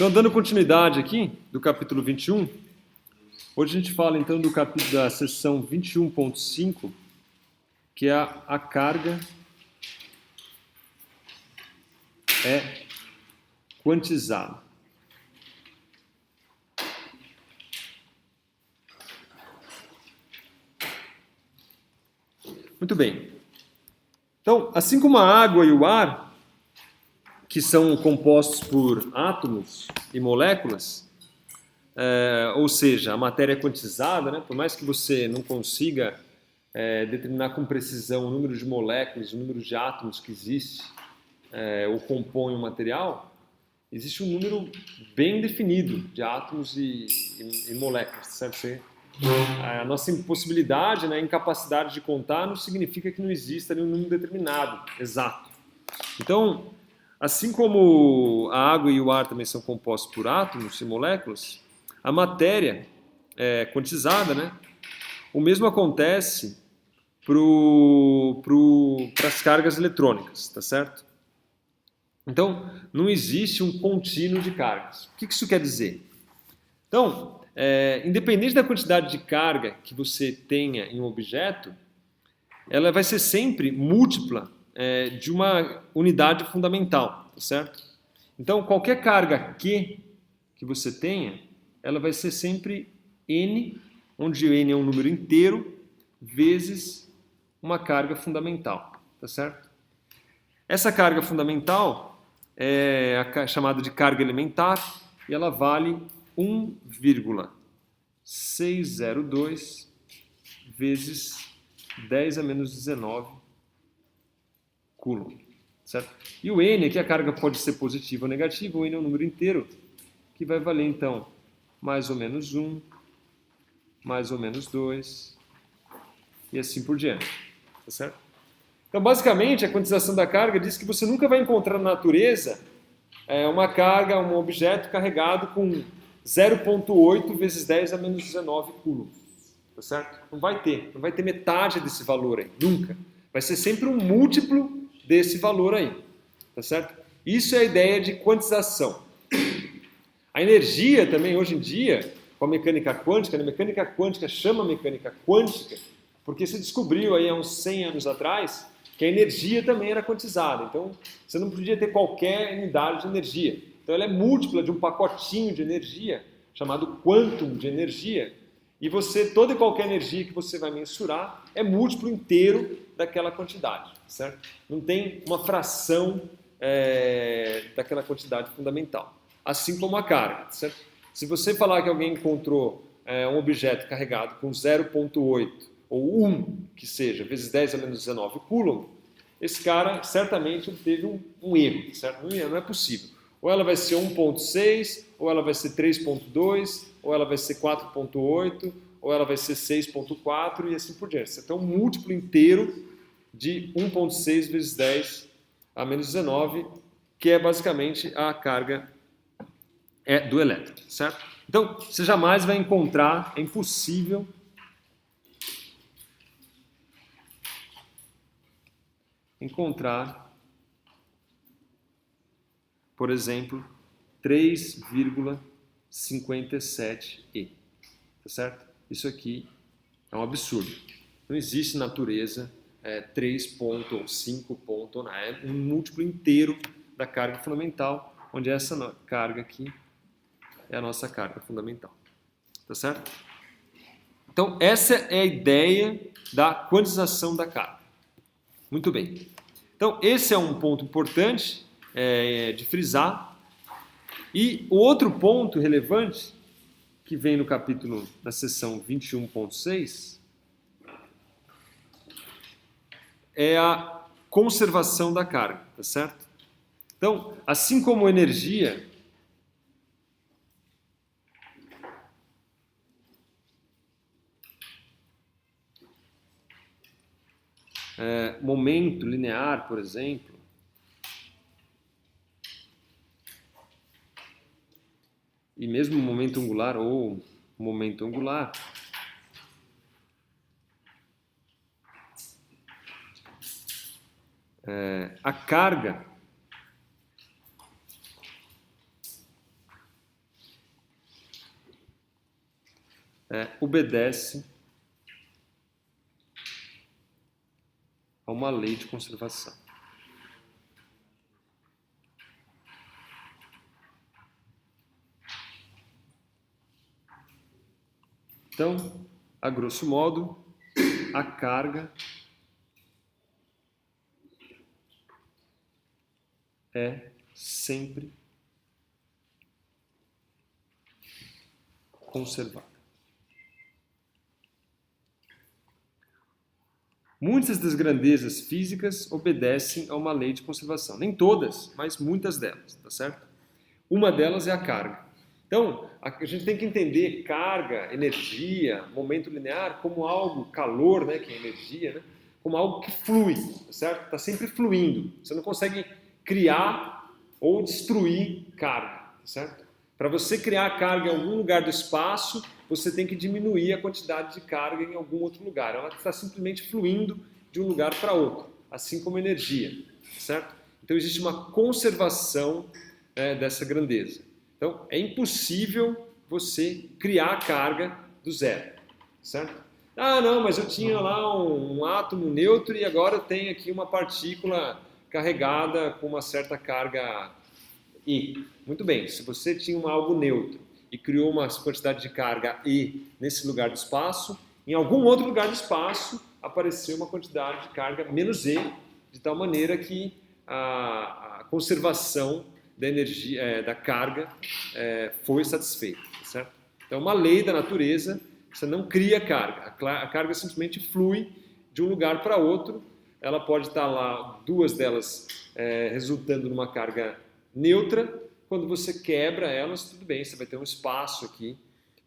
Então, dando continuidade aqui do capítulo 21, hoje a gente fala então do capítulo da seção 21.5, que é a carga é quantizada. Muito bem. Então, assim como a água e o ar, que são compostos por átomos e moléculas, ou seja, a matéria é quantizada, né? Por mais que você não consiga determinar com precisão o número de moléculas, o número de átomos que existe ou compõe um material, existe um número bem definido de átomos e moléculas, certo? A nossa impossibilidade, né, a incapacidade de contar não significa que não exista um número determinado, exato. Então, assim como a água e o ar também são compostos por átomos e moléculas, a matéria é quantizada, né? O mesmo acontece para as cargas eletrônicas, tá certo? Então, não existe um contínuo de cargas. O que isso quer dizer? Então, independente da quantidade de carga que você tenha em um objeto, ela vai ser sempre múltipla de uma unidade fundamental, tá certo? Então, qualquer carga Q que você tenha, ela vai ser sempre N, onde N é um número inteiro, vezes uma carga fundamental, tá certo? Essa carga fundamental é chamada de carga elementar e ela vale 1,602 vezes 10 a menos 19 coulomb, certo? E o N aqui, a carga pode ser positiva ou negativa, o N é um número inteiro, que vai valer então mais ou menos 1, mais ou menos 2 e assim por diante, tá certo? Então, basicamente, a quantização da carga diz que você nunca vai encontrar na natureza uma carga, um objeto carregado com 0,8 vezes 10 a menos 19 coulomb, tá certo? Não vai ter metade desse valor aí, nunca. Vai ser sempre um múltiplo desse valor aí, tá certo? Isso é a ideia de quantização. A energia também, hoje em dia, com a mecânica quântica, a mecânica quântica chama mecânica quântica porque se descobriu aí há uns 100 anos atrás que a energia também era quantizada. Então, você não podia ter qualquer unidade de energia. Então, ela é múltipla de um pacotinho de energia, chamado quantum de energia, e toda e qualquer energia que você vai mensurar é múltiplo inteiro daquela quantidade, certo? Não tem uma fração daquela quantidade fundamental. Assim como a carga, certo? Se você falar que alguém encontrou um objeto carregado com 0,8 ou 1, que seja, vezes 10 a menos 19 coulomb, esse cara certamente teve um erro, certo? Não é possível. Ou ela vai ser 1,6, ou ela vai ser 3,2, ou ela vai ser 4,8, ou ela vai ser 6,4 e assim por diante. Você tem um múltiplo inteiro de 1,6 vezes 10 a menos 19, que é basicamente a carga do elétron, certo? Então, você jamais vai encontrar, é impossível encontrar, por exemplo, 3,57e, tá certo? Isso aqui é um absurdo. Não existe natureza 3 ponto ou 5 ponto, é um múltiplo inteiro da carga fundamental, onde essa carga aqui é a nossa carga fundamental, tá certo? Então, essa é a ideia da quantização da carga. Muito bem. Então, esse é um ponto importante de frisar. E o outro ponto relevante, que vem no capítulo, na seção 21.6, é a conservação da carga, tá certo? Então, assim como energia, momento linear, por exemplo, e mesmo momento angular ou momento angular, a carga obedece a uma lei de conservação. Então, a grosso modo, a carga é sempre conservada. Muitas das grandezas físicas obedecem a uma lei de conservação. Nem todas, mas muitas delas, tá certo? Uma delas é a carga. Então, a gente tem que entender carga, energia, momento linear como algo, calor, né, que é energia, né, como algo que flui, tá certo? Está sempre fluindo. Você não consegue criar ou destruir carga, tá certo? Para você criar carga em algum lugar do espaço, você tem que diminuir a quantidade de carga em algum outro lugar. Ela está simplesmente fluindo de um lugar para outro, assim como energia, certo? Então existe uma conservação dessa grandeza. Então é impossível você criar carga do zero, certo? Ah, não, mas eu tinha lá um átomo neutro e agora eu tenho aqui uma partícula carregada com uma certa carga E. Muito bem, se você tinha algo neutro e criou uma quantidade de carga E nesse lugar do espaço, em algum outro lugar do espaço apareceu uma quantidade de carga menos E, de tal maneira que a conservação da energia, da carga, foi satisfeita, certo? Então, uma lei da natureza, você não cria carga, a carga simplesmente flui de um lugar para outro, ela pode estar lá, duas delas resultando numa carga neutra. Quando você quebra elas, tudo bem, você vai ter um espaço aqui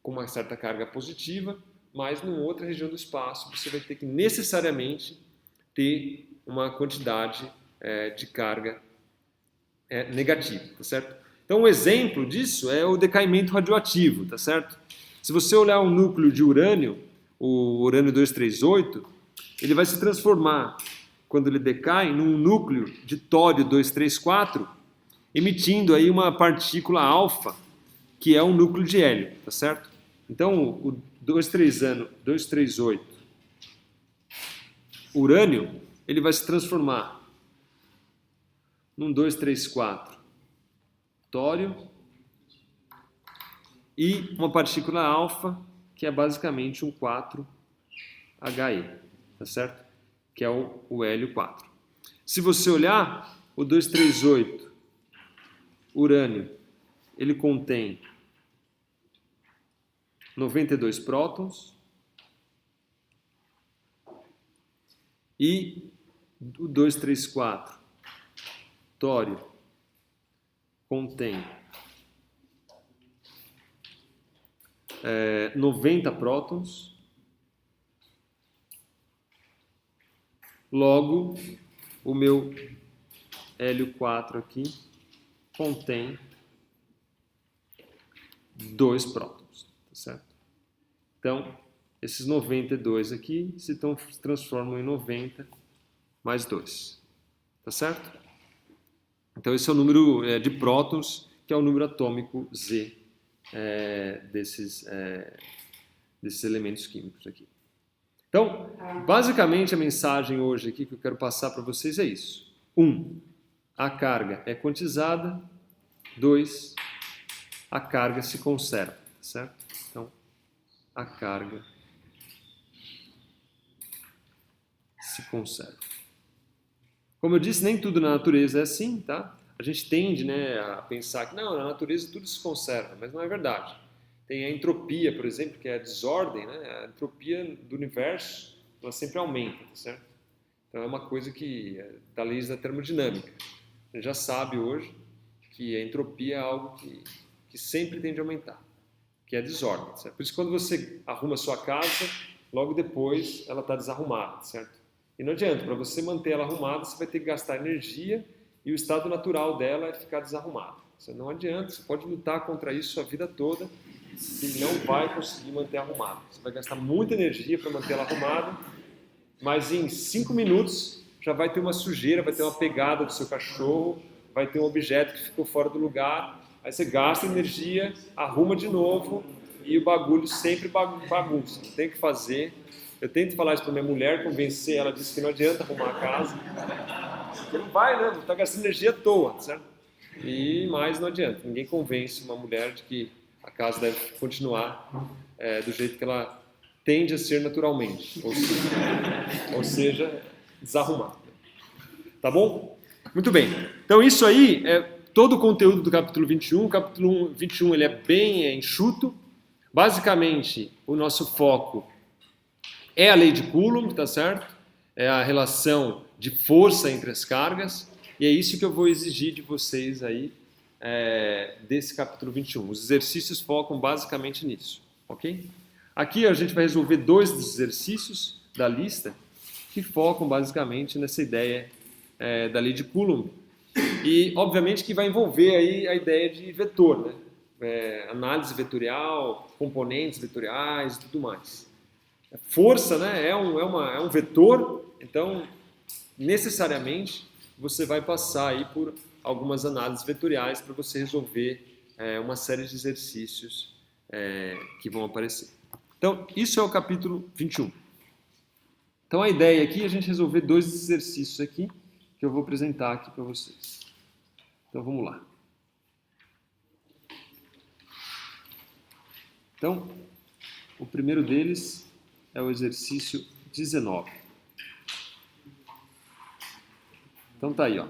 com uma certa carga positiva, mas numa outra região do espaço você vai ter que necessariamente ter uma quantidade de carga negativa, tá certo? Então um exemplo disso é o decaimento radioativo, tá certo? Se você olhar um núcleo de urânio, o urânio 238, ele vai se transformar, quando ele decai, num núcleo de tório 234, emitindo aí uma partícula alfa, que é um núcleo de hélio, tá certo? Então, o 238 urânio, ele vai se transformar num 234 tório e uma partícula alfa, que é basicamente um 4He, tá certo? Que é o hélio 4. Se você olhar, o 238 urânio, ele contém 92 prótons e o 234 tório contém 90 prótons. Logo, o meu hélio 4 aqui contém 2 prótons, tá certo? Então, esses 92 aqui se transformam em 90 mais 2, tá certo? Então, esse é o número de prótons, que é o número atômico Z desses elementos químicos aqui. Então, basicamente a mensagem hoje aqui que eu quero passar para vocês é isso. 1. A carga é quantizada. 2. A carga se conserva, certo? Então, a carga se conserva. Como eu disse, nem tudo na natureza é assim, tá? A gente tende, né, a pensar que não, na natureza tudo se conserva, mas não é verdade. Tem a entropia, por exemplo, que é a desordem, né? A entropia do universo, ela sempre aumenta, tá certo? Então é uma coisa que da lei da termodinâmica. A gente já sabe hoje que a entropia é algo que sempre tende a aumentar, que é a desordem, certo? Por isso quando você arruma a sua casa, logo depois ela está desarrumada, certo? E não adianta, para você manter ela arrumada, você vai ter que gastar energia e o estado natural dela é ficar desarrumada. Você não adianta, você pode lutar contra isso a vida toda e não vai conseguir manter arrumada. Você vai gastar muita energia para manter ela arrumada, mas em 5 minutos já vai ter uma sujeira, vai ter uma pegada do seu cachorro, vai ter um objeto que ficou fora do lugar, aí você gasta energia, arruma de novo, e o bagulho sempre bagunça. Não tem o que fazer. Eu tento falar isso para minha mulher, convencer ela, diz que não adianta arrumar a casa. Porque não vai, né? Está gastando energia à toa, certo? Mas não adianta. Ninguém convence uma mulher de que a casa deve continuar do jeito que ela tende a ser naturalmente. Ou seja, desarrumar. Tá bom? Muito bem. Então isso aí é todo o conteúdo do capítulo 21. O capítulo 21 ele é bem enxuto. Basicamente, o nosso foco é a lei de Coulomb, tá certo? É a relação de força entre as cargas. E é isso que eu vou exigir de vocês aí desse capítulo 21. Os exercícios focam basicamente nisso, ok? Aqui a gente vai resolver 2 dos exercícios da lista que focam basicamente nessa ideia da lei de Coulomb. E, obviamente, que vai envolver aí a ideia de vetor, né? Análise vetorial, componentes vetoriais e tudo mais. Força, né, é um vetor, então, necessariamente, você vai passar aí por algumas análises vetoriais para você resolver uma série de exercícios que vão aparecer. Então, isso é o capítulo 21. Então, a ideia aqui é a gente resolver 2 exercícios aqui, que eu vou apresentar aqui para vocês. Então, vamos lá. Então, o primeiro deles é o exercício 19. Então, tá aí, ó.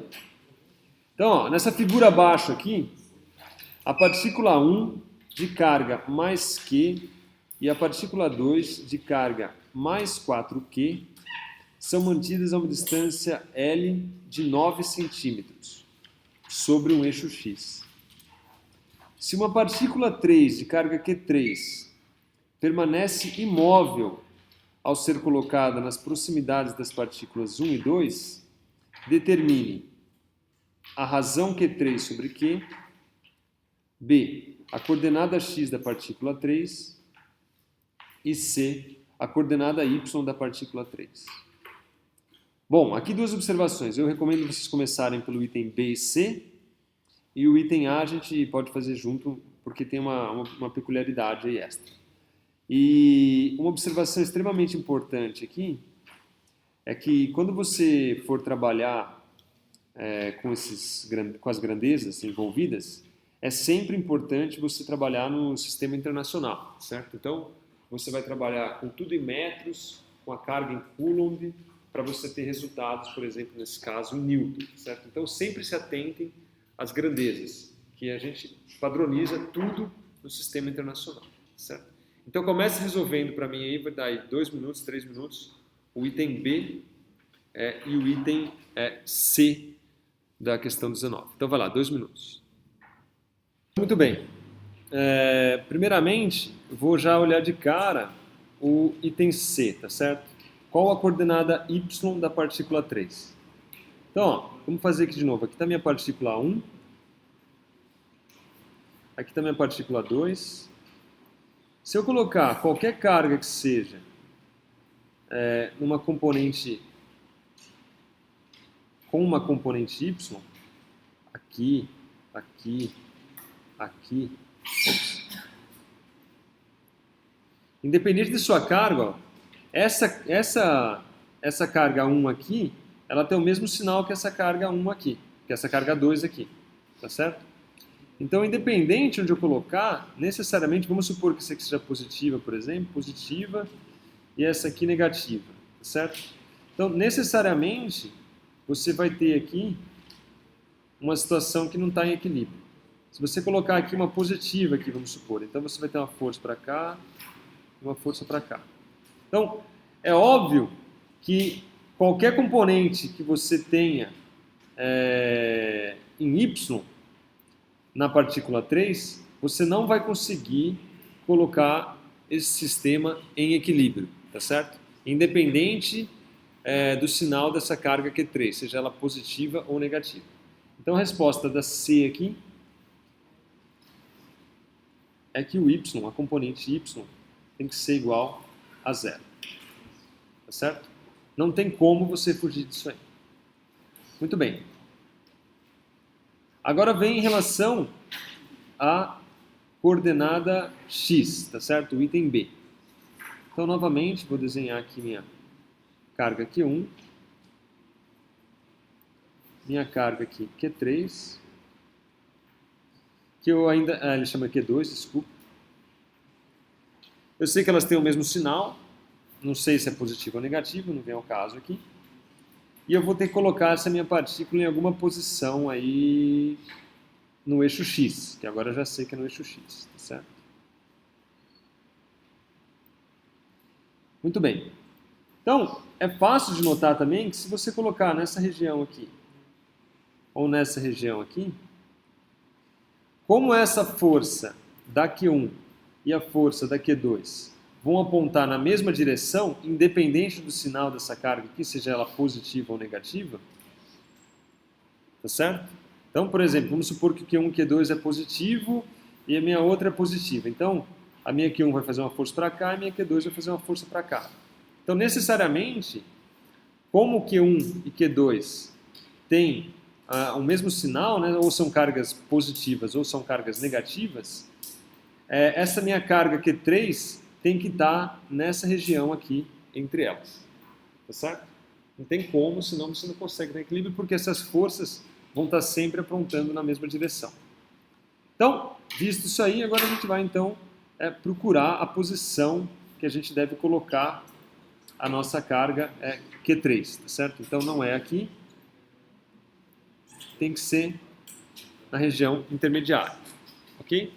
Então, ó, nessa figura abaixo aqui, a partícula 1 de carga mais Q e a partícula 2 de carga mais 4Q são mantidas a uma distância L de 9 centímetros sobre um eixo X. Se uma partícula 3 de carga Q3 permanece imóvel ao ser colocada nas proximidades das partículas 1 e 2, determine a razão Q3 sobre Q, B, a coordenada x da partícula 3 e C, a coordenada y da partícula 3. Bom, aqui 2 observações. Eu recomendo vocês começarem pelo item B e C, e o item A a gente pode fazer junto, porque tem uma peculiaridade aí extra. E uma observação extremamente importante aqui é que quando você for trabalhar com as grandezas envolvidas, é sempre importante você trabalhar no sistema internacional, certo? Então, você vai trabalhar com tudo em metros, com a carga em Coulomb, para você ter resultados, por exemplo, nesse caso, em Newton, certo? Então, sempre se atentem às grandezas, que a gente padroniza tudo no sistema internacional, certo? Então, comece resolvendo para mim aí, vai dar aí 2 minutos, 3 minutos, o item B e o item C da questão 19. Então, vai lá, 2 minutos. Muito bem. Primeiramente, eu vou já olhar de cara o item C, tá certo? Qual a coordenada y da partícula 3? Então, ó, vamos fazer aqui de novo. Aqui está a minha partícula 1. Aqui está a minha partícula 2. Se eu colocar qualquer carga que seja numa componente com uma componente y, aqui, aqui, aqui, independente de sua carga, ó, essa carga 1 aqui, ela tem o mesmo sinal que essa carga 1 aqui, que essa carga 2 aqui, tá certo? Então, independente onde eu colocar, necessariamente, vamos supor que essa aqui seja positiva, por exemplo, positiva, e essa aqui negativa, tá certo? Então, necessariamente, você vai ter aqui uma situação que não está em equilíbrio. Se você colocar aqui uma positiva, aqui, vamos supor, então você vai ter uma força para cá e uma força para cá. Então, é óbvio que qualquer componente que você tenha em Y, na partícula 3, você não vai conseguir colocar esse sistema em equilíbrio, tá certo? Independente do sinal dessa carga Q3, seja ela positiva ou negativa. Então a resposta da C aqui é que o Y, a componente Y, tem que ser igual a 0. Tá certo? Não tem como você fugir disso aí. Muito bem. Agora vem em relação à coordenada X, tá certo? O item B. Então, novamente, vou desenhar aqui minha carga Q1, minha carga aqui Q3, que eu ainda... ele chama Q2, desculpa. Eu sei que elas têm o mesmo sinal, não sei se é positivo ou negativo, não vem ao caso aqui. E eu vou ter que colocar essa minha partícula em alguma posição aí no eixo X, que agora eu já sei que é no eixo X, tá certo? Muito bem. Então, é fácil de notar também que se você colocar nessa região aqui, ou nessa região aqui, como essa força da Q1 e a força da Q2 vão apontar na mesma direção, independente do sinal dessa carga aqui, seja ela positiva ou negativa, tá certo? Então, por exemplo, vamos supor que o Q1 e Q2 é positivo e a minha outra é positiva. Então, a minha Q1 vai fazer uma força para cá e a minha Q2 vai fazer uma força para cá. Então, necessariamente, como Q1 e Q2 têm o mesmo sinal, né, ou são cargas positivas ou são cargas negativas, essa minha carga Q3 tem que estar nessa região aqui entre elas. Tá certo? Não tem como, senão você não consegue ter equilíbrio, porque essas forças vão estar sempre apontando na mesma direção. Então, visto isso aí, agora a gente vai então procurar a posição que a gente deve colocar a nossa carga Q3, tá certo? Então não é aqui, tem que ser na região intermediária, ok?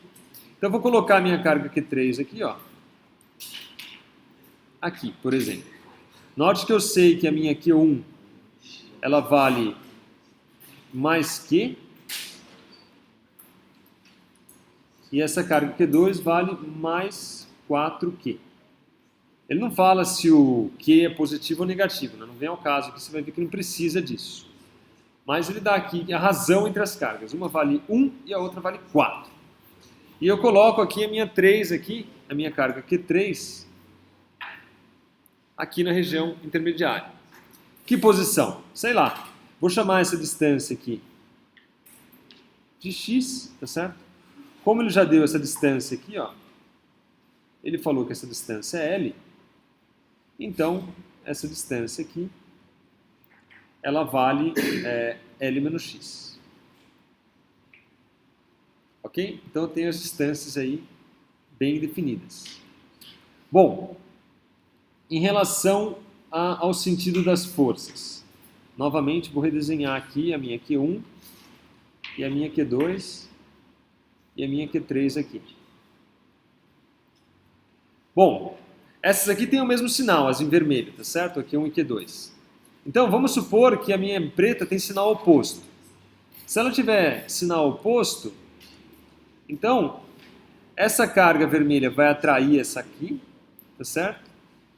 Então eu vou colocar a minha carga Q3 aqui, ó. Aqui, por exemplo. Note que eu sei que a minha Q1 ela vale mais Q e essa carga Q2 vale mais 4Q. Ele não fala se o Q é positivo ou negativo, né? Não vem ao caso aqui, você vai ver que não precisa disso. Mas ele dá aqui a razão entre as cargas. Uma vale 1 e a outra vale 4. E eu coloco aqui a minha 3 aqui, a minha carga Q3, aqui na região intermediária. Que posição? Sei lá. Vou chamar essa distância aqui de x, tá certo? Como ele já deu essa distância aqui, ó, ele falou que essa distância é L, então essa distância aqui, ela vale L menos x. Ok? Então eu tenho as distâncias aí bem definidas. Bom, em relação ao sentido das forças, novamente vou redesenhar aqui a minha Q1 e a minha Q2 e a minha Q3 aqui. Bom, essas aqui têm o mesmo sinal, as em vermelho, tá certo? Q1 e Q2. Então vamos supor que a minha preta tem sinal oposto. Se ela tiver sinal oposto, então essa carga vermelha vai atrair essa aqui, tá certo?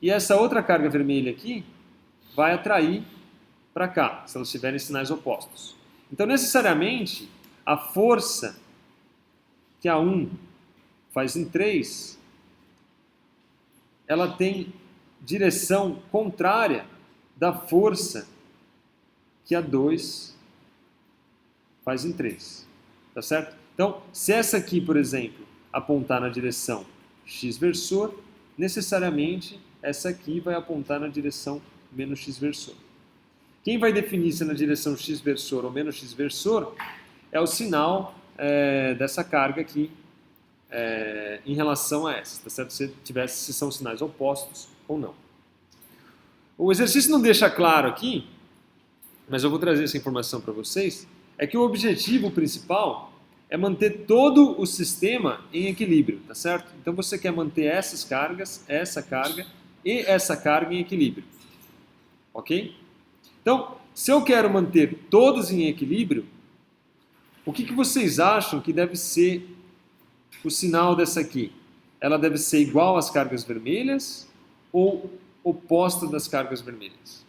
E essa outra carga vermelha aqui vai atrair para cá, se elas tiverem sinais opostos. Então, necessariamente, a força que a 1 faz em 3, ela tem direção contrária da força que a 2 faz em 3. Tá certo? Então, se essa aqui, por exemplo, apontar na direção x versor, necessariamente essa aqui vai apontar na direção menos x versor. Quem vai definir se é na direção x versor ou menos x versor é o sinal dessa carga aqui em relação a essa, tá certo? Se são sinais opostos ou não. O exercício não deixa claro aqui, mas eu vou trazer essa informação para vocês, é que o objetivo principal é manter todo o sistema em equilíbrio, tá certo? Então você quer manter essas cargas, essa carga e essa carga em equilíbrio, ok? Então, se eu quero manter todos em equilíbrio, o que vocês acham que deve ser o sinal dessa aqui? Ela deve ser igual às cargas vermelhas ou oposta das cargas vermelhas?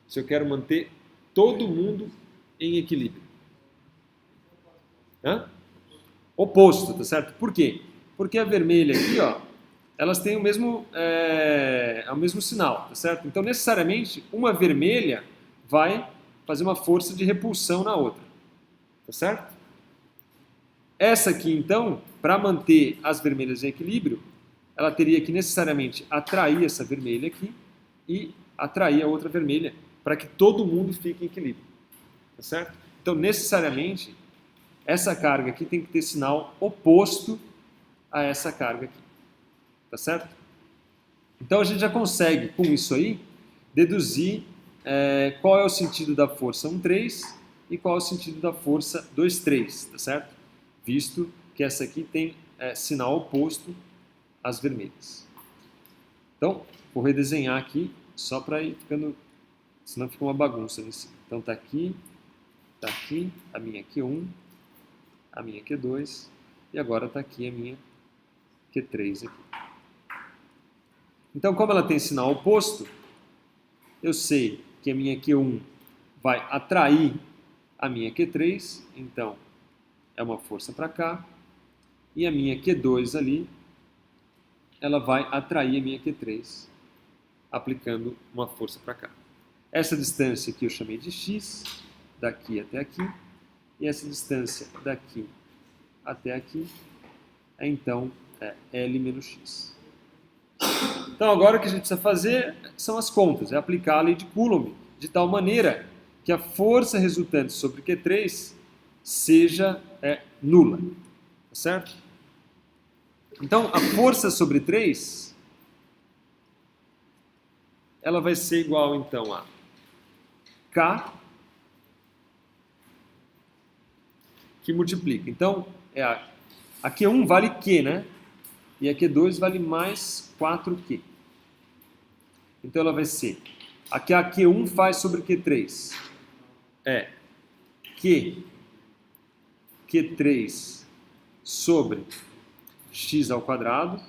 Se eu quero manter todo mundo em equilíbrio. Oposto, tá certo? Por quê? Porque a vermelha aqui, ó, elas têm o mesmo sinal, tá certo? Então, necessariamente, uma vermelha vai fazer uma força de repulsão na outra, tá certo? Essa aqui, então, para manter as vermelhas em equilíbrio, ela teria que necessariamente atrair essa vermelha aqui e atrair a outra vermelha para que todo mundo fique em equilíbrio. Tá certo? Então, necessariamente, essa carga aqui tem que ter sinal oposto a essa carga aqui. Tá certo? Então, a gente já consegue, com isso aí, deduzir qual é o sentido da força 1,3 e qual é o sentido da força 2,3, tá certo? Visto que essa aqui tem sinal oposto às vermelhas. Então, vou redesenhar aqui, só para ir ficando, senão fica uma bagunça nisso. Então, tá aqui, a minha Q1, a minha Q2, e agora tá aqui a minha Q3 aqui. Então, como ela tem sinal oposto, eu sei que a minha Q1 vai atrair a minha Q3, então é uma força para cá, e a minha Q2 ali, ela vai atrair a minha Q3, aplicando uma força para cá. Essa distância aqui eu chamei de x, daqui até aqui, e essa distância daqui até aqui é então L menos x. Então agora o que a gente precisa fazer são as contas, é aplicar a lei de Coulomb, de tal maneira que a força resultante sobre Q3 seja nula, tá certo? Então a força sobre 3, ela vai ser igual então a K que multiplica. Então a Q1 vale Q, né? E a Q2 vale mais 4Q. Então ela vai ser, a que a Q1 faz sobre Q3 é Q3 sobre x ao quadrado.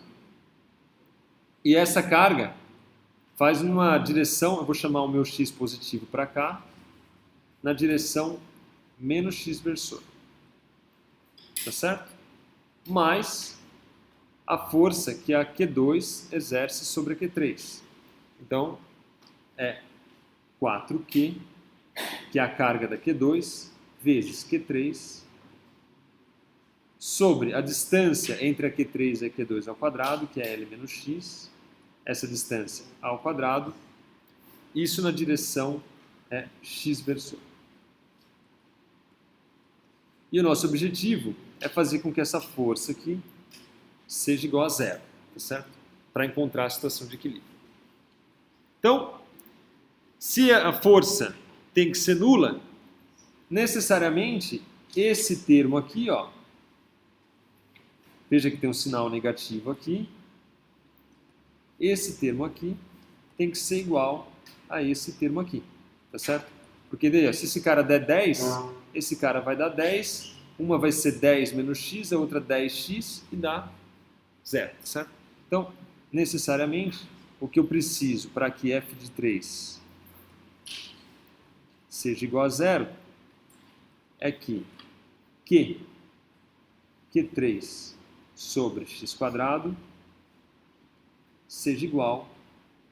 E essa carga faz uma direção, eu vou chamar o meu x positivo para cá, na direção menos x versor. Tá certo? Mais a força que a Q2 exerce sobre a Q3. Então, é 4Q, que é a carga da Q2, vezes Q3, sobre a distância entre a Q3 e a Q2 ao quadrado, que é L menos x, essa distância ao quadrado, isso na direção x versor. E o nosso objetivo é fazer com que essa força aqui seja igual a zero, tá certo? Para encontrar a situação de equilíbrio. Então, se a força tem que ser nula, necessariamente esse termo aqui, ó, veja que tem um sinal negativo aqui, esse termo aqui tem que ser igual a esse termo aqui, tá certo? Porque daí, se esse cara der 10, esse cara vai dar 10, uma vai ser 10 menos x, a outra 10x e dá 0, tá certo? Então, necessariamente, o que eu preciso para que f de 3 seja igual a 0 é que Q3 sobre x quadrado seja igual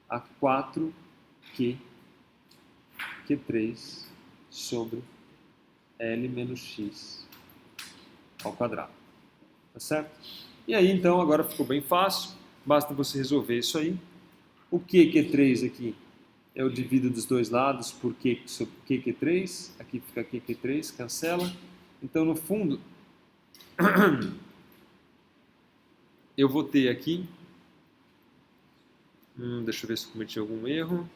a 4Q Q3 sobre L menos x ao quadrado. Tá certo? E aí, então, agora ficou bem fácil. Basta você resolver isso aí. O Q3 aqui eu divido dos dois lados por Q sobre Q3. Aqui fica Q3, cancela. Então, no fundo, eu vou ter aqui... deixa eu ver se eu cometi algum erro.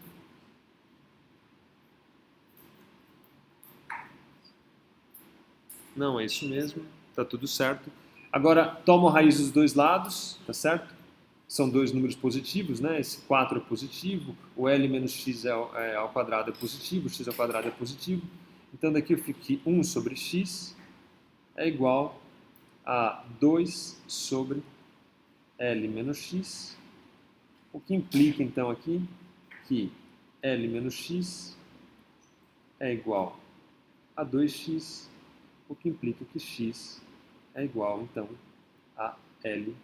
Não, é isso mesmo. Tá tudo certo. Agora, toma a raiz dos dois lados, tá certo? São dois números positivos, né? Esse 4 é positivo, o L menos x ao quadrado é positivo, x ao quadrado é positivo. Então, daqui eu fico que 1 sobre x é igual a 2 sobre L menos x, o que implica, então, aqui que L menos x é igual a 2x, o que implica que x é igual, então, a L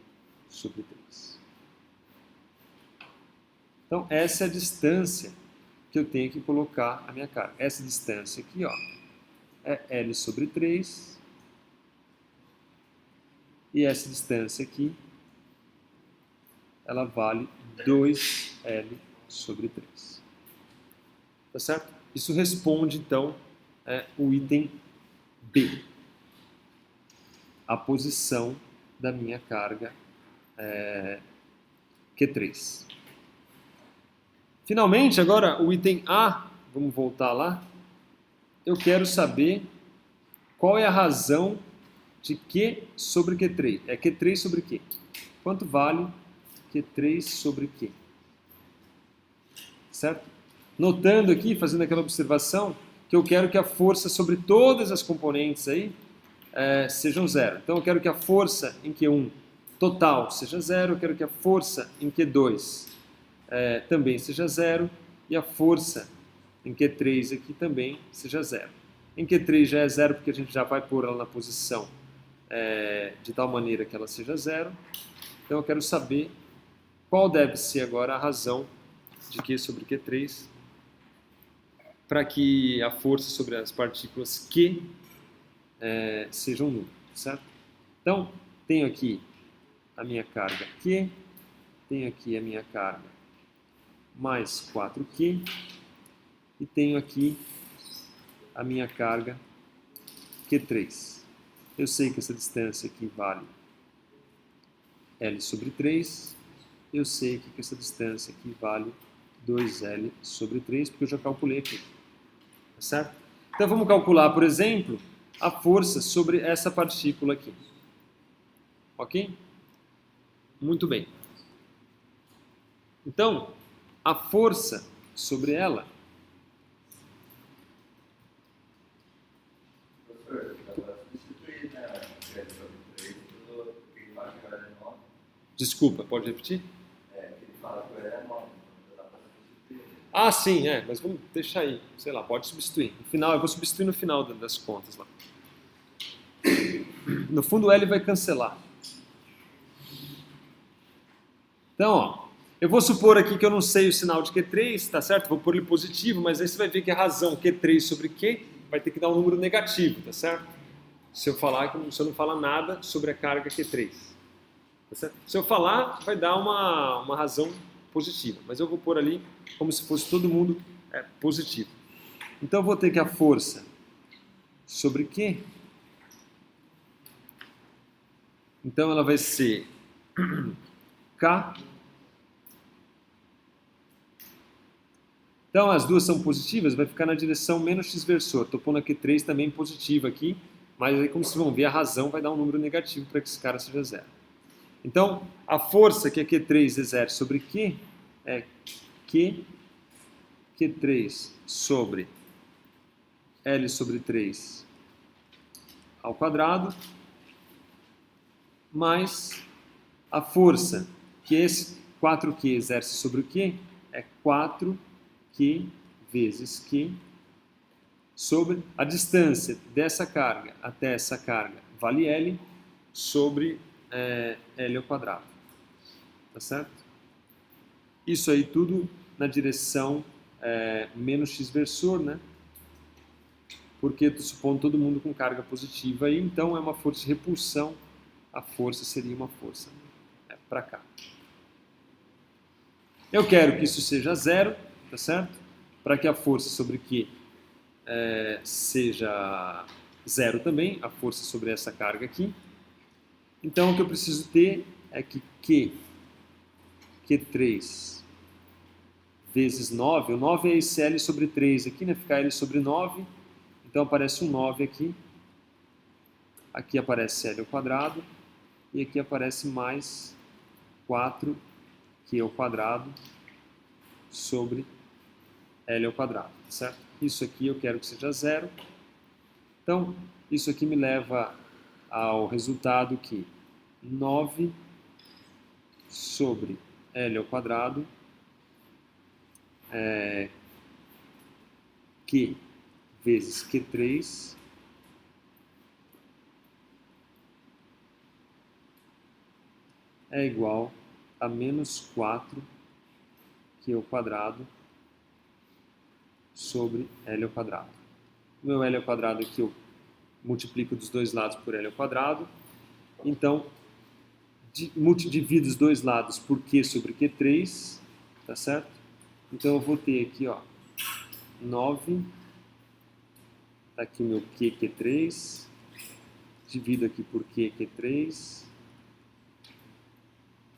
sobre 3. Então, essa é a distância que eu tenho que colocar a minha carga. Essa distância aqui, ó, é L sobre 3 E essa distância aqui, ela vale 2L sobre 3. Tá certo? Isso responde, então, o item B. A posição da minha carga Q3. Finalmente, agora, o item A, vamos voltar lá. Eu quero saber qual é a razão de Q sobre Q3. É Q3 sobre Q. Quanto vale Q3 sobre Q? Certo? Notando aqui, fazendo aquela observação, que eu quero que a força sobre todas as componentes aí sejam zero. Então eu quero que a força em Q1 total seja zero, eu quero que a força em Q2 também seja zero, e a força em Q3 aqui também seja zero. Em Q3 já é zero porque a gente já vai pôr ela na posição de tal maneira que ela seja zero. Então eu quero saber qual deve ser agora a razão de Q sobre Q3 para que a força sobre as partículas Q sejam nulo, certo? Então, tenho aqui a minha carga Q, tenho aqui a minha carga mais 4Q e tenho aqui a minha carga Q3. Eu sei que essa distância aqui vale L sobre 3, eu sei que essa distância aqui vale 2L sobre 3, porque eu já calculei aqui, tá certo? Então vamos calcular, por exemplo, a força sobre essa partícula aqui. Ok? Muito bem. Então, a força sobre ela... Desculpa, pode repetir? Ah, sim, mas vamos deixar aí, sei lá, pode substituir. No final, eu vou substituir no final das contas lá. No fundo, o L vai cancelar. Então, ó, eu vou supor aqui que eu não sei o sinal de Q3, tá certo? Vou pôr ele positivo, mas aí você vai ver que a razão Q3 sobre Q vai ter que dar um número negativo, tá certo? Se eu não falar nada sobre a carga Q3. Tá certo? Se eu falar, vai dar uma razão positiva, mas eu vou pôr ali como se fosse todo mundo positivo. Então eu vou ter que a força sobre Q, então ela vai ser K. Então as duas são positivas, vai ficar na direção menos x versor. Estou pondo a Q3 também positiva aqui, mas aí como vocês vão ver, a razão vai dar um número negativo para que esse cara seja zero. Então, a força que a Q3 exerce sobre Q é Q3 sobre L sobre 3 ao quadrado, mais a força que esse 4Q exerce sobre o Q é 4Q vezes Q sobre a distância dessa carga até essa carga vale L sobre L ao quadrado. Tá certo? Isso aí tudo na direção menos x versor, né? Porque estou supondo todo mundo com carga positiva aí, então é uma força de repulsão, a força seria uma força para cá. Eu quero que isso seja zero, tá certo? Para que a força sobre Q seja zero também, a força sobre essa carga aqui. Então o que eu preciso ter é que Q3 vezes 9, o 9 é esse L sobre 3 aqui, né? Fica L sobre 9, então aparece um 9 aqui. Aqui aparece L ao quadrado, e aqui aparece mais 4Q ao quadrado sobre L ao quadrado, certo? Isso aqui eu quero que seja zero. Então, isso aqui me leva ao resultado que 9 sobre L ao quadrado Q vezes Q3 é igual a menos 4Q ao quadrado sobre L ao quadrado. O meu L ao quadrado aqui eu multiplico dos dois lados por L ao quadrado. Então, Divido os dois lados por Q sobre Q3, tá certo? Então eu vou ter aqui, ó, 9, tá aqui o meu Q, Q3, divido aqui por Q, Q3.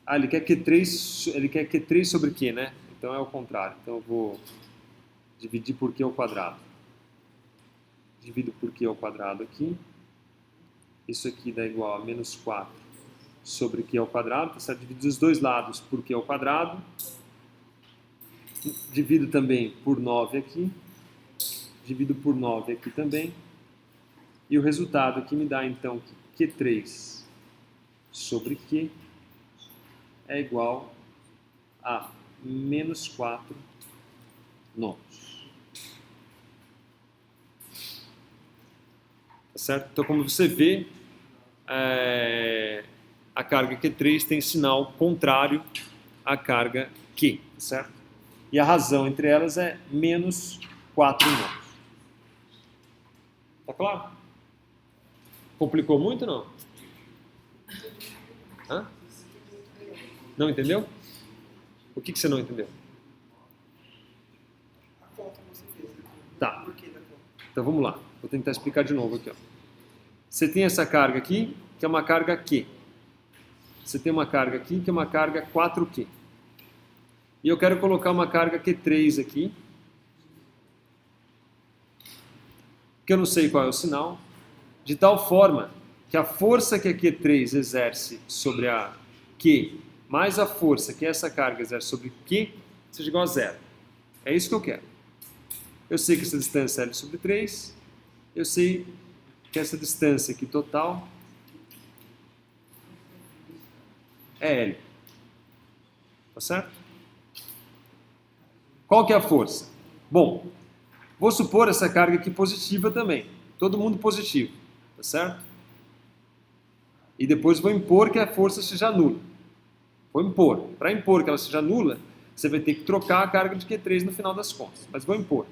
Ah, ele quer Q3 sobre Q, né? Então é o contrário. Então eu vou dividir por Q ao quadrado. Divido por Q ao quadrado aqui. Isso aqui dá igual a menos 4 sobre Q ao quadrado. Tá certo? Divido os dois lados por Q ao quadrado. Divido também por 9 aqui. Divido por 9 aqui também. E o resultado aqui me dá então que Q3 sobre Q é igual a menos 4 nonos. Tá certo? Então, como você vê, a carga Q3 tem sinal contrário à carga Q, tá certo? E a razão entre elas é menos 4 nonos. Tá claro? Complicou muito ou não? Hã? Não entendeu? O que você não entendeu? A conta que você fez. Tá. Por que da conta? Então vamos lá. Vou tentar explicar de novo aqui. Ó. Você tem essa carga aqui, que é uma carga Q. Você tem uma carga aqui, que é uma carga 4Q. E eu quero colocar uma carga Q3 aqui, que eu não sei qual é o sinal, de tal forma que a força que a Q3 exerce sobre a Q, mais a força que essa carga exerce sobre Q, seja igual a zero. É isso que eu quero. Eu sei que essa distância é L sobre 3, eu sei que essa distância aqui total é L. Tá certo? Qual que é a força? Bom, vou supor essa carga aqui positiva também. Todo mundo positivo, tá certo? E depois vou impor que a força seja nula. Vou impor. Para impor que ela seja nula, você vai ter que trocar a carga de Q3 no final das contas. Mas vou impor.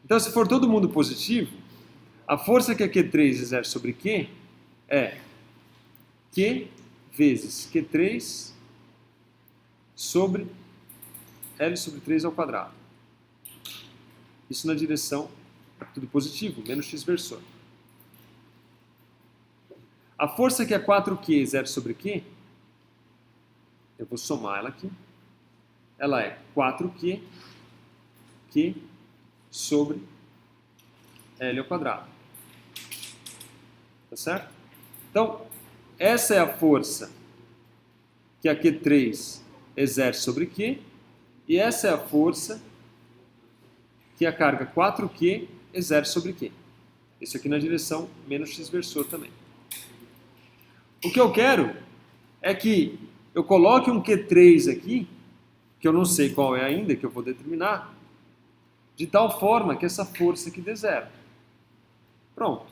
Então, se for todo mundo positivo, a força que a Q3 exerce sobre Q é Q vezes Q3 sobre L sobre 3 ao quadrado. Isso na direção, tudo positivo, menos x versor. A força que a 4Q exerce sobre Q, eu vou somar ela aqui, ela é 4Q, Q sobre L ao quadrado. Tá certo? Então, essa é a força que a Q3 exerce sobre Q, e essa é a força que a carga 4Q exerce sobre Q. Isso aqui na direção menos x versor também. O que eu quero é que eu coloque um Q3 aqui, que eu não sei qual é ainda, que eu vou determinar, de tal forma que essa força aqui dê zero. Pronto.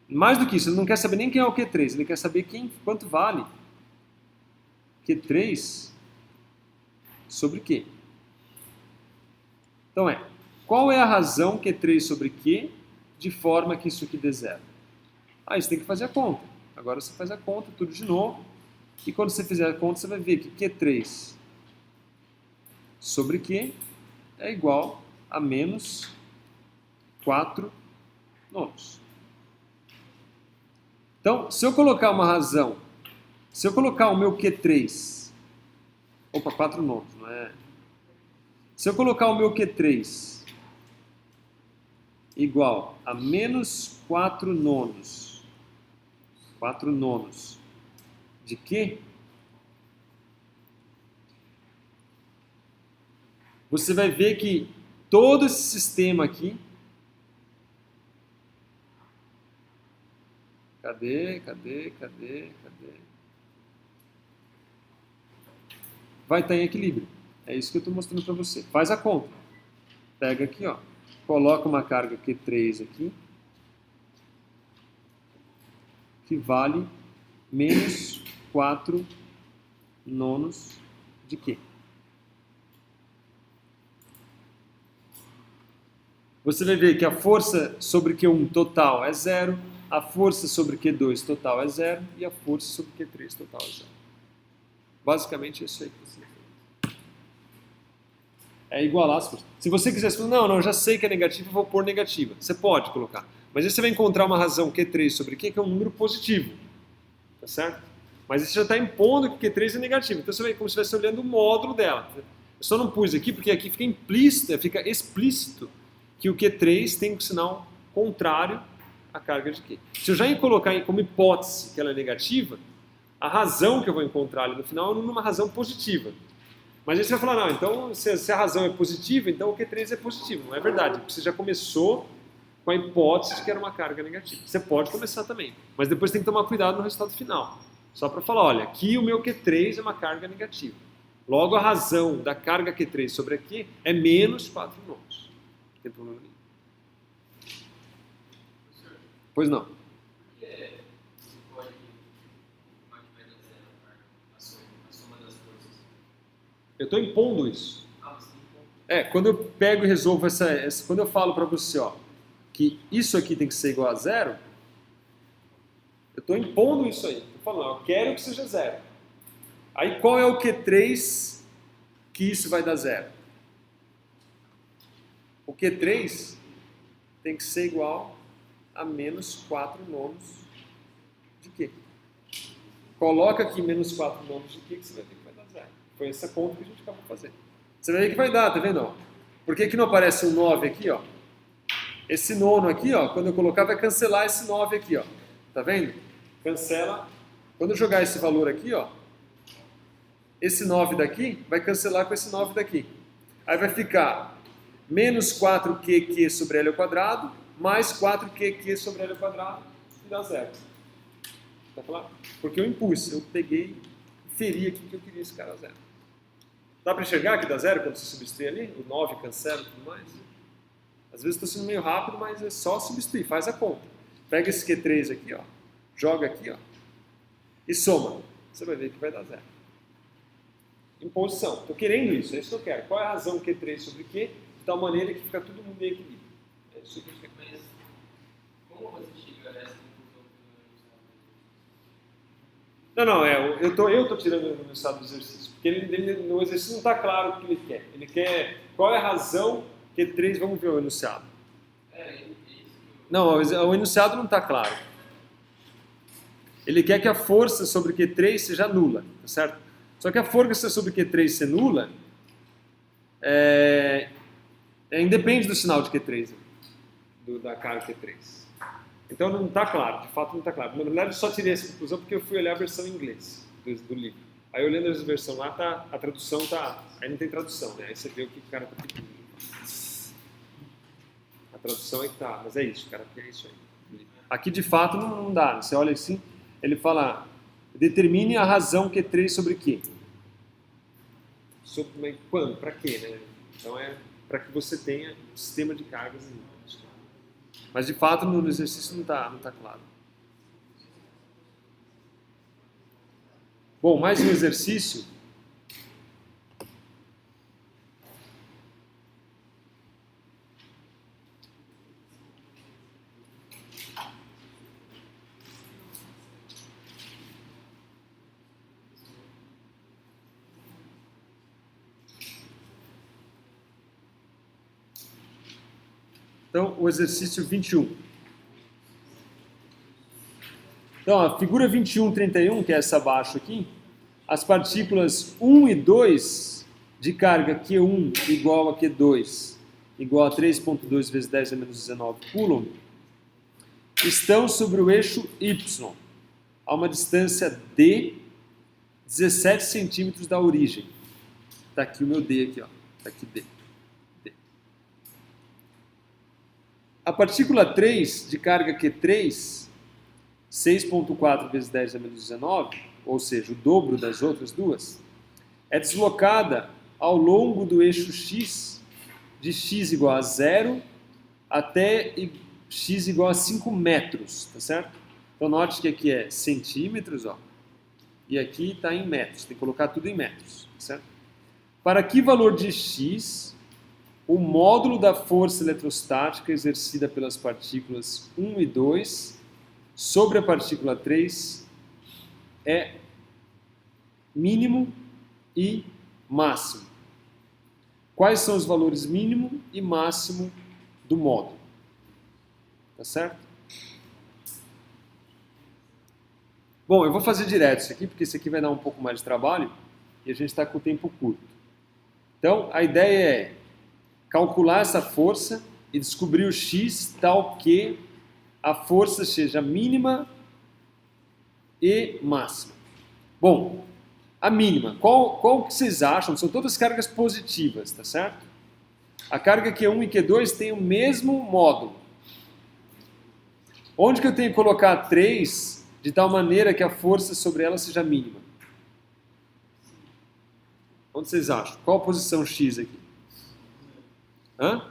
Mais do que isso, ele não quer saber nem quem é o Q3, ele quer saber quanto vale Q3 sobre Q. Então qual é a razão Q3 sobre Q de forma que isso aqui dê zero? Aí você tem que fazer a conta. Agora você faz a conta, tudo de novo. E quando você fizer a conta, você vai ver que Q3 sobre Q é igual a menos 4 nonos. Então, se eu colocar uma razão, se eu colocar o meu Q3, 4 nonos, não é? Se eu colocar o meu Q3 igual a menos 4 nonos de Q, você vai ver que todo esse sistema aqui, cadê? Vai estar em equilíbrio. É isso que eu estou mostrando para você. Faz a conta. Pega aqui, ó, coloca uma carga Q3 aqui, que vale menos 4 nonos de Q. Você vai ver que a força sobre Q1 total é zero, a força sobre Q2 total é 0 e a força sobre Q3 total é 0. Basicamente, isso aí que você fez. É igualar as forças. Se você quiser falar, não, eu já sei que é negativo, eu vou pôr negativa. Você pode colocar. Mas aí você vai encontrar uma razão Q3 sobre Q, que é um número positivo. Tá certo? Mas você já está impondo que Q3 é negativo. Então você vai como se estivesse olhando o módulo dela. Eu só não pus aqui porque aqui fica implícito, fica explícito que o Q3 tem um sinal contrário à carga de Q. Se eu já colocar como hipótese que ela é negativa, a razão que eu vou encontrar ali no final é uma razão positiva. Mas aí você vai falar, não, então se a razão é positiva, então o Q3 é positivo. Não é verdade, porque você já começou com a hipótese de que era uma carga negativa. Você pode começar também, mas depois tem que tomar cuidado no resultado final. Só para falar, olha, aqui o meu Q3 é uma carga negativa. Logo, a razão da carga Q3 sobre aqui é menos 4 nômios. Não tem problema nenhum. Pois não. Eu estou impondo isso. Quando eu pego e resolvo quando eu falo para você, ó, que isso aqui tem que ser igual a 0, eu estou impondo isso aí. Estou falando, eu quero que seja 0. Aí qual é o Q3 que isso vai dar 0? O Q3 tem que ser igual a menos 4 nômios de Q. Coloca aqui menos 4 nômios de Q que você vai ver que vai dar 0. Foi essa conta que a gente acabou de fazer. Você vai ver que vai dar, tá vendo? Por que não aparece um 9 aqui, ó? Esse nono aqui, ó, quando eu colocar, vai cancelar esse 9 aqui, ó. Tá vendo? Cancela. Quando eu jogar esse valor aqui, ó, esse 9 daqui vai cancelar com esse 9 daqui. Aí vai ficar menos 4QQ sobre L ao quadrado, mais 4QQ sobre L ao quadrado, e dá 0. Tá claro? Porque eu impus, eu peguei, inferi aqui que eu queria esse cara 0. Dá para enxergar que dá 0 quando você substitui ali? O 9 cancela e tudo mais? Às vezes estou sendo meio rápido, mas é só substituir, faz a conta. Pega esse Q3 aqui, ó, joga aqui, ó, e soma. Você vai ver que vai dar 0. Imposição. Estou querendo isso, é isso que eu quero. Qual é a razão Q3 sobre Q? De tal maneira que fica todo mundo em equilíbrio. É isso que eu quero. Mas como você chega a essa conclusão? Não, eu tô tirando no estado do exercício. Porque no exercício não está claro o que ele quer. Ele quer qual é a razão Q3, vamos ver o enunciado. Não, o enunciado não está claro. Ele quer que a força sobre Q3 seja nula, tá certo? Só que a força sobre Q3 ser nula independe do sinal de Q3, da carga Q3. Então não está claro, de fato não está claro. Na verdade, eu só tirei essa conclusão porque eu fui olhar a versão em inglês do livro. Aí olhando a versão lá, a tradução tá. Aí não tem tradução, né? Aí você vê o que o cara está pedindo. A tradução é que tá, mas é isso, cara, porque é isso aí. Aqui de fato não dá. Você olha assim, ele fala, determine a razão Q3 sobre Q. Sobre quando? Para quê, né? Então é para que você tenha um sistema de cargas. Mas de fato no exercício não tá claro. Bom, mais um exercício. Então, o exercício 21. Então, a figura 21:31, que é essa abaixo aqui, as partículas 1 e 2 de carga Q1 igual a Q2 igual a 3,2 vezes 10 a menos 19 coulomb, estão sobre o eixo Y, a uma distância D, 17 centímetros da origem. Está aqui o meu D aqui, ó. Está aqui D. A partícula 3 de carga Q3, 6,4 vezes 10 a menos 19, ou seja, o dobro das outras duas, é deslocada ao longo do eixo X, de X igual a 0 até X igual a 5 metros, tá certo? Então note que aqui é centímetros, ó, e aqui está em metros, tem que colocar tudo em metros, tá certo? Para que valor de X, o módulo da força eletrostática exercida pelas partículas 1 e 2 sobre a partícula 3 é mínimo e máximo. Quais são os valores mínimo e máximo do módulo? Tá certo? Bom, eu vou fazer direto isso aqui, porque isso aqui vai dar um pouco mais de trabalho e a gente está com o tempo curto. Então, a ideia é calcular essa força e descobrir o x tal que a força seja mínima e máxima. Bom, a mínima, qual que vocês acham? São todas cargas positivas, tá certo? A carga Q1 e Q2 tem o mesmo módulo. Onde que eu tenho que colocar 3 de tal maneira que a força sobre ela seja mínima? Onde vocês acham? Qual a posição X aqui? Hã?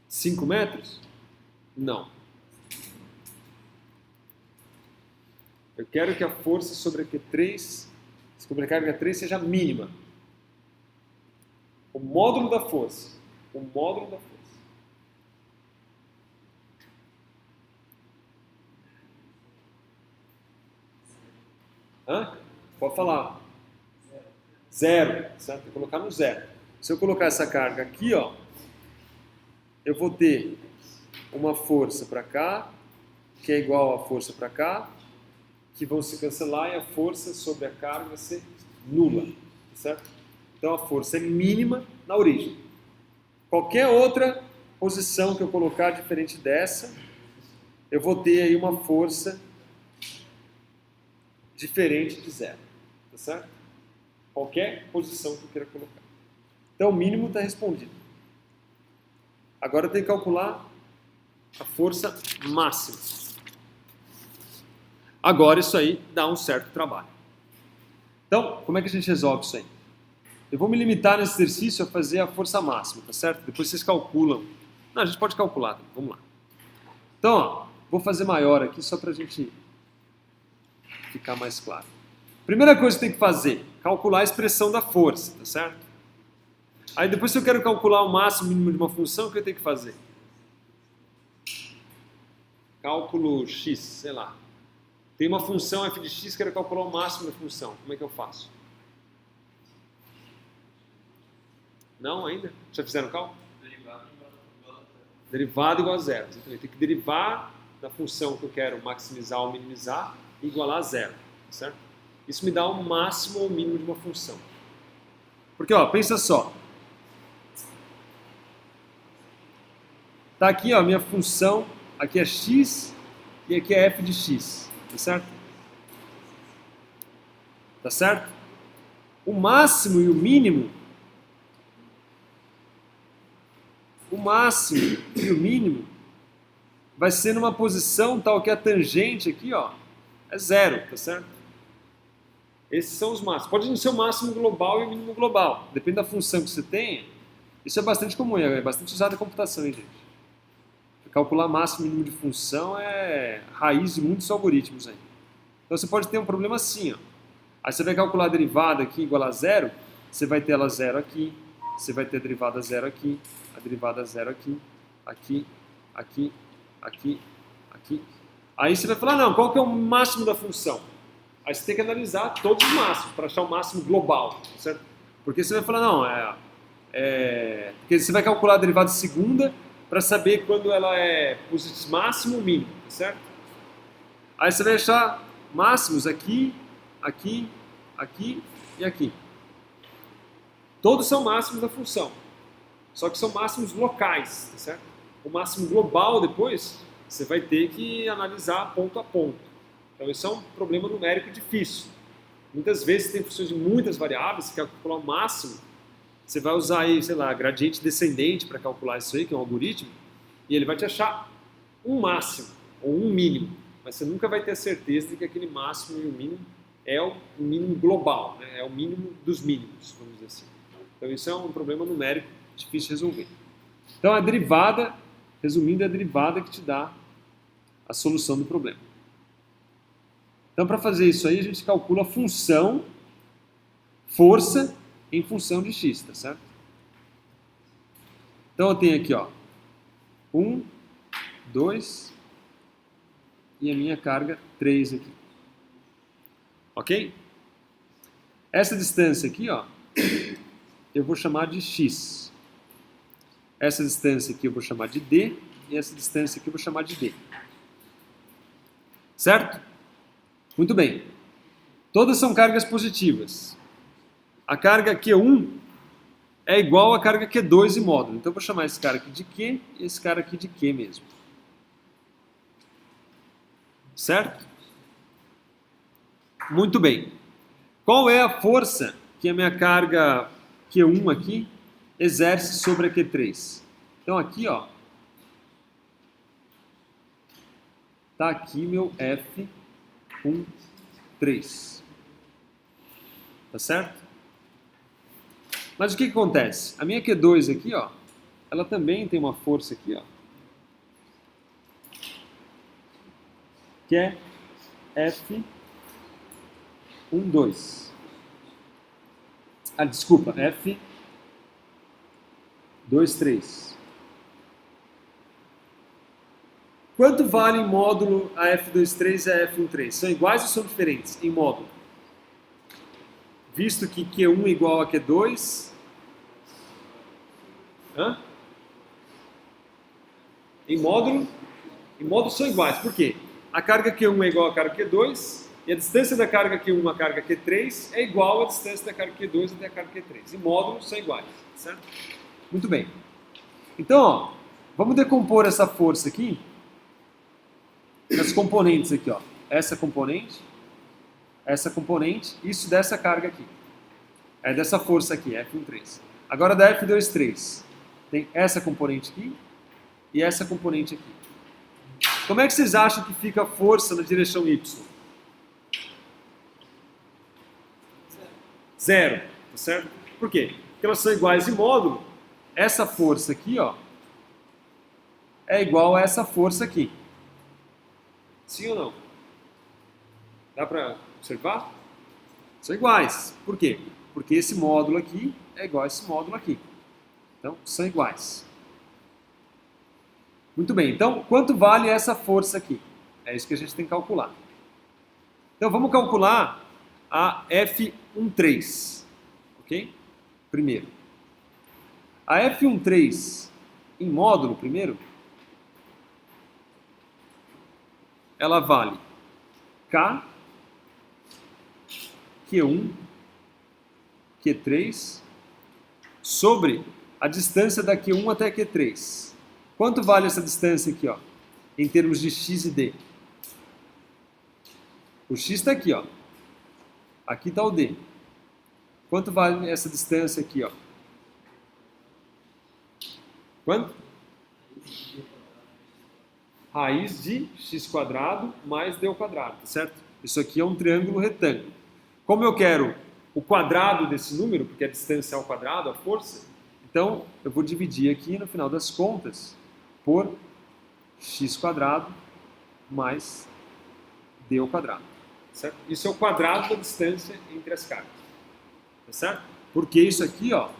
5 metros? Não. Eu quero que a força sobre a Q3, sobre a carga 3, seja mínima. O módulo da força. O módulo da força. Hã? Pode falar. Zero. Certo? Vou colocar no zero. Se eu colocar essa carga aqui, ó, eu vou ter uma força para cá, que é igual à força para cá, que vão se cancelar e a força sobre a carga vai ser nula. Certo? Então a força é mínima na origem. Qualquer outra posição que eu colocar diferente dessa, eu vou ter aí uma força diferente de zero. Tá certo? Qualquer posição que eu queira colocar. Então o mínimo está respondido. Agora eu tenho que calcular a força máxima. Agora isso aí dá um certo trabalho. Então, como é que a gente resolve isso aí? Eu vou me limitar nesse exercício a fazer a força máxima, tá certo? Depois vocês calculam. Não, a gente pode calcular, vamos lá. Então, ó, vou fazer maior aqui só para a gente ficar mais claro. Primeira coisa que tem que fazer, calcular a expressão da força, tá certo? Aí depois se eu quero calcular o máximo e mínimo de uma função, o que eu tenho que fazer? Cálculo x, sei lá. Tem uma função f de x, quero calcular o máximo da função. Como é que eu faço? Não ainda? Já fizeram cálculo? Derivada igual a zero. Eu tenho que derivar da função que eu quero maximizar ou minimizar e igualar a zero. Certo? Isso me dá o máximo ou mínimo de uma função. Porque, ó, pensa só. Tá aqui, ó, minha função. Aqui é x e aqui é f de x. Tá certo? Tá certo? O máximo e o mínimo. O máximo e o mínimo vai ser numa posição tal que a tangente aqui, ó, é zero, tá certo? Esses são os máximos. Pode não ser o máximo global e o mínimo global. Depende da função que você tenha. Isso é bastante comum, é bastante usado na computação, hein, gente? Calcular máximo e mínimo de função é raiz de muitos algoritmos aí. Então você pode ter um problema assim, ó. Aí você vai calcular a derivada aqui igual a zero, você vai ter ela zero aqui, você vai ter a derivada zero aqui, a derivada zero aqui, aqui, aqui, aqui, aqui. Aí você vai falar, não, qual que é o máximo da função? Aí você tem que analisar todos os máximos para achar o máximo global, certo? Porque você vai falar, não, porque você vai calcular a derivada segunda para saber quando ela é máximo ou mínimo, certo? Aí você vai achar máximos aqui, aqui, aqui e aqui. Todos são máximos da função, só que são máximos locais, certo? O máximo global depois você vai ter que analisar ponto a ponto. Então isso é um problema numérico difícil. Muitas vezes tem funções de muitas variáveis, você quer calcular o máximo, você vai usar aí, sei lá, gradiente descendente para calcular isso aí, que é um algoritmo, e ele vai te achar um máximo ou um mínimo, mas você nunca vai ter a certeza de que aquele máximo e o mínimo é o mínimo global, né? É o mínimo dos mínimos, vamos dizer assim. Então isso é um problema numérico difícil de resolver. Então a derivada, resumindo, é a derivada que te dá a solução do problema. Então para fazer isso aí a gente calcula a função força em função de x, tá certo? Então eu tenho aqui, ó, 1, 2 e a minha carga 3 aqui. Ok? Essa distância aqui, ó, eu vou chamar de x. Essa distância aqui eu vou chamar de d e essa distância aqui eu vou chamar de d. Certo? Muito bem. Todas são cargas positivas. A carga Q1 é igual à carga Q2 em módulo. Então eu vou chamar esse cara aqui de Q e esse cara aqui de Q mesmo. Certo? Muito bem. Qual é a força que a minha carga Q1 aqui exerce sobre a Q3? Então aqui, ó, tá aqui meu F13. Tá certo? Mas o que acontece? A minha Q2 aqui, ó, ela também tem uma força aqui, ó, que é F12. Ah, desculpa, F23. Quanto vale em módulo a F23 e a F13? São iguais ou são diferentes em módulo? Visto que Q1 é igual a Q2... Hã? Em módulo são iguais. Por quê? A carga Q1 é igual à carga Q2 e a distância da carga Q1 à carga Q3 é igual à distância da carga Q2 até a carga Q3. Em módulo são iguais, certo? Muito bem. Então, ó, vamos decompor essa força aqui nas componentes aqui, ó. Essa componente, isso dessa carga aqui. É dessa força aqui, F13. Agora da F23. Tem essa componente aqui e essa componente aqui. Como é que vocês acham que fica a força na direção Y? 0, tá certo? Por quê? Porque elas são iguais em módulo. Essa força aqui, ó, é igual a essa força aqui. Sim ou não? Dá para observar? São iguais. Por quê? Porque esse módulo aqui é igual a esse módulo aqui. Então, são iguais. Muito bem. Então, quanto vale essa força aqui? É isso que a gente tem que calcular. Então, vamos calcular a F13. Ok? Primeiro. A F13 em módulo, primeiro, ela vale K, Q1, Q3, sobre a distância da Q1 até Q3. Quanto vale essa distância aqui, ó, em termos de x e d? O x está aqui, ó. Aqui está o d. Quanto vale essa distância aqui, ó? Quanto? Raiz de x² mais d², tá certo? Isso aqui é um triângulo retângulo. Como eu quero o quadrado desse número, porque a distância é ao quadrado, a força, então eu vou dividir aqui, no final das contas, por x² mais d², certo? Isso é o quadrado da distância entre as cargas, tá certo? Porque isso aqui, ó,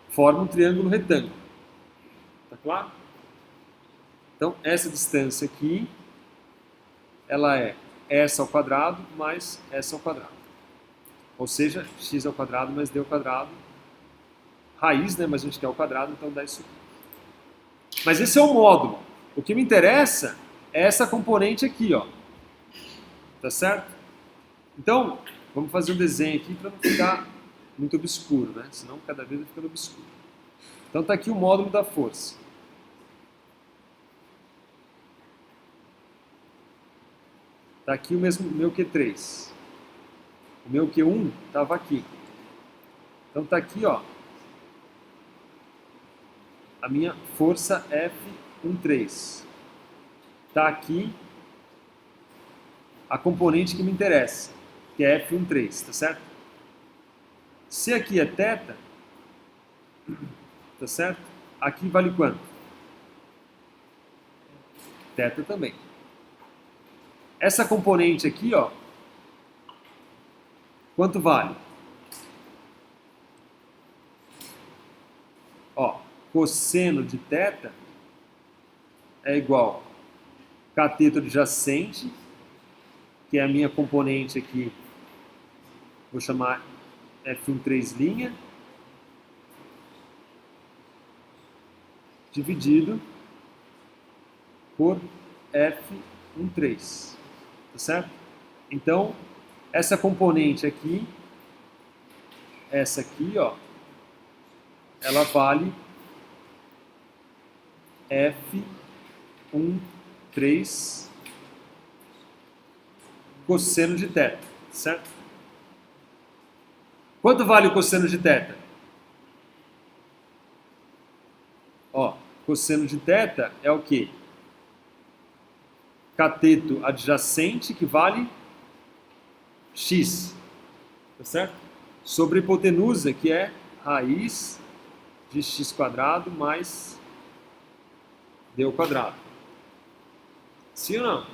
forma um triângulo retângulo. Tá claro? Então, essa distância aqui, ela é essa ao quadrado mais essa ao quadrado. Ou seja, x² mais d². Raiz, né? Mas a gente quer o quadrado, então dá isso aqui. Mas esse é o módulo. O que me interessa é essa componente aqui, ó. Tá certo? Então, vamos fazer um desenho aqui para não ficar muito obscuro, né? Senão cada vez vai ficando obscuro. Então tá aqui o módulo da força. Tá aqui o meu Q3. O meu Q1 estava aqui. Então tá aqui, ó, a minha força F13. Tá aqui a componente que me interessa, que é F13, tá certo? Se aqui é θ, tá certo? Aqui vale quanto? Θ também. Essa componente aqui, ó, quanto vale? Ó, cosseno de θ é igual a cateto adjacente, que é a minha componente aqui, vou chamar F13', dividido por F13, tá certo? Então, essa componente aqui, essa aqui, ó, ela vale F13 cosseno de θ, certo? Quanto vale o cosseno de θ? Ó, cosseno de θ é o quê? Cateto adjacente, que vale x, tá certo? Sobre hipotenusa, que é raiz de x² mais d ao quadrado. Sim ou não?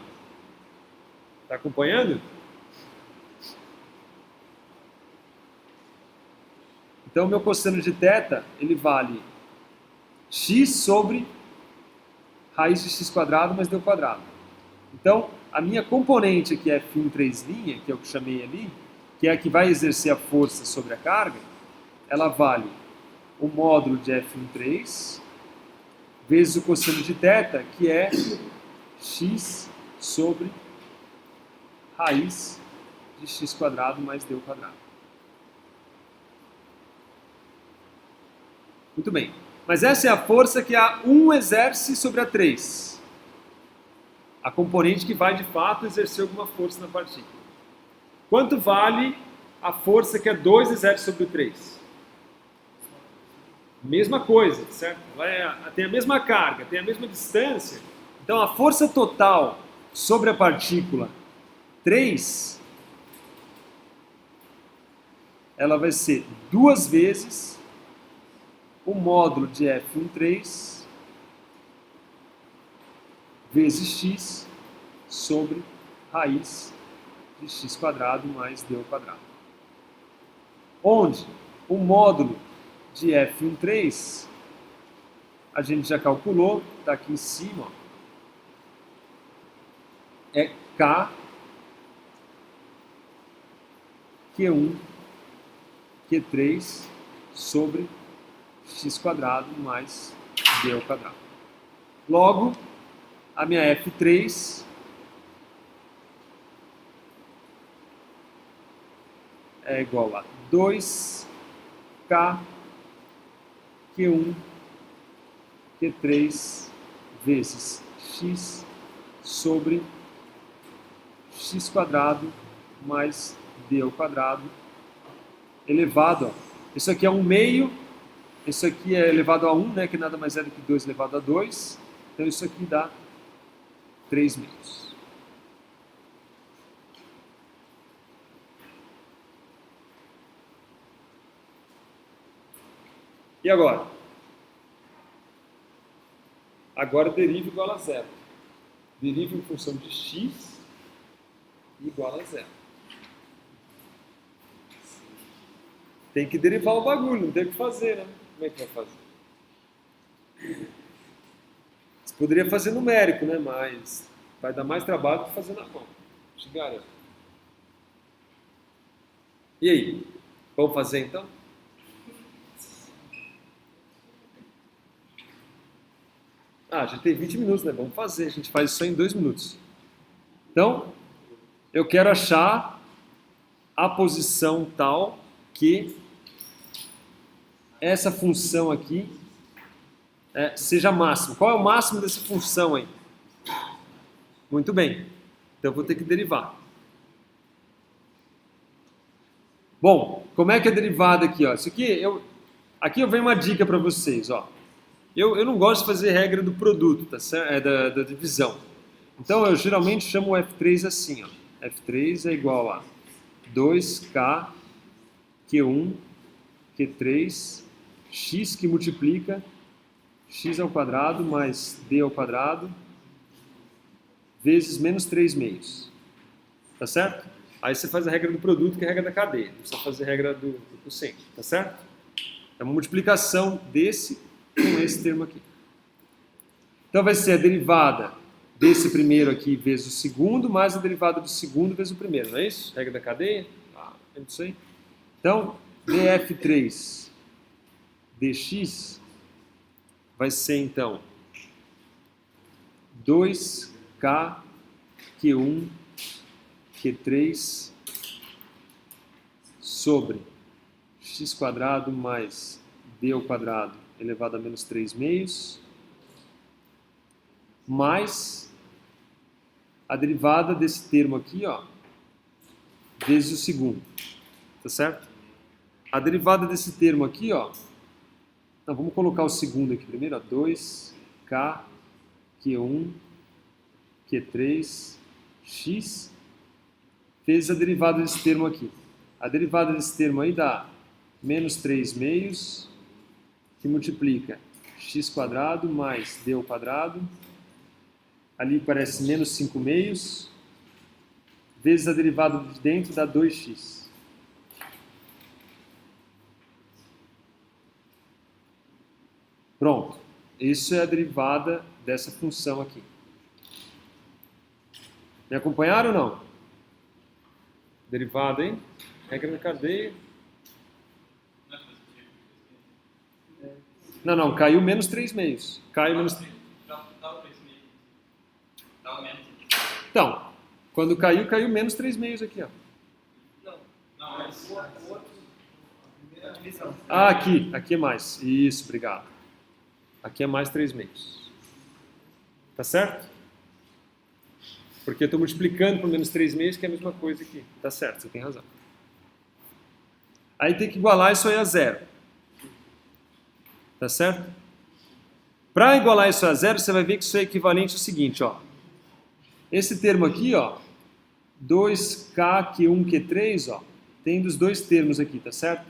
Tá acompanhando? Então, meu cosseno de θ, ele vale x sobre raiz de x² mais d ao quadrado. Então, a minha componente aqui, F13', que é o que eu chamei ali, que é a que vai exercer a força sobre a carga, ela vale o módulo de F13 vezes o cosseno de θ, que é x sobre raiz de x² mais d ao quadrado. Muito bem. Mas essa é a força que a 1 exerce sobre a 3. A componente que vai, de fato, exercer alguma força na partícula. Quanto vale a força que a 2 exerce sobre o 3? Mesma coisa, certo? Ela tem a mesma carga, tem a mesma distância. Então, a força total sobre a partícula 3, ela vai ser 2 vezes o módulo de F13 vezes x sobre raiz de x² mais d ao quadrado. Onde o módulo de F13 a gente já calculou, está aqui em cima, ó, é K Q1 Q3 sobre x² mais d ao quadrado. Logo, a minha F3 é igual a 2K Q1 Q3 vezes x sobre x² mais d ao quadrado elevado, ó, isso aqui é 1/2, isso aqui é elevado a 1, né, que nada mais é do que 2 elevado a 2, então isso aqui dá 3/2. E agora? Agora deriva igual a zero. Deriva em função de x igual a zero. Tem que derivar o bagulho, não tem o que fazer, né? Como é que vai fazer? Você poderia fazer numérico, né? Mas vai dar mais trabalho do que fazer na mão. Te garanto. E aí? Vamos fazer então? Ah, já tem 20 minutos, né? Vamos fazer. A gente faz isso só em 2 minutos. Então, eu quero achar a posição tal que essa função aqui seja máximo. Qual é o máximo dessa função aí? Muito bem. Então, eu vou ter que derivar. Bom, como é que é derivada aqui? Ó? Isso aqui eu venho uma dica para vocês. Ó. Eu não gosto de fazer regra do produto, tá certo? Da divisão. Então, eu geralmente chamo o F3 assim. Ó. F3 é igual a 2K Q1 Q3 x que multiplica x ao quadrado mais d ao quadrado vezes menos 3/2. Tá certo? Aí você faz a regra do produto, que é a regra da cadeia. Não precisa fazer a regra do quociente. Tá certo? É uma multiplicação desse com esse termo aqui. Então vai ser a derivada desse primeiro aqui vezes o segundo, mais a derivada do segundo vezes o primeiro, não é isso? Regra da cadeia? É isso aí. Então, df3 dx vai ser, então, 2k q1 q3 sobre x² mais d² elevado a menos 3 meios, mais a derivada desse termo aqui, ó, vezes o segundo. Tá certo? A derivada desse termo aqui, ó, então vamos colocar o segundo aqui primeiro, ó, 2k q1 q3 x vezes a derivada desse termo aqui. A derivada desse termo aí dá menos 3 meios, que multiplica x² mais d², ali parece menos 5 meios, vezes a derivada de dentro dá 2x. Pronto. Isso é a derivada dessa função aqui. Me acompanharam ou não? Derivada, hein? Regra da cadeia. Não, caiu menos 3 meios. Caiu menos... Então, quando caiu, caiu menos 3 meios aqui, ó. Não, mas... Ah, aqui é mais. Isso, obrigado. Aqui é mais 3 meios. Tá certo? Porque eu estou multiplicando por menos 3 meios, que é a mesma coisa aqui. Tá certo, você tem razão. Aí tem que igualar isso aí a zero. Tá certo? Para igualar isso a zero, você vai ver que isso é equivalente ao seguinte, ó. Esse termo aqui, ó, 2k q1 q3, ó, tem dos dois termos aqui, tá certo?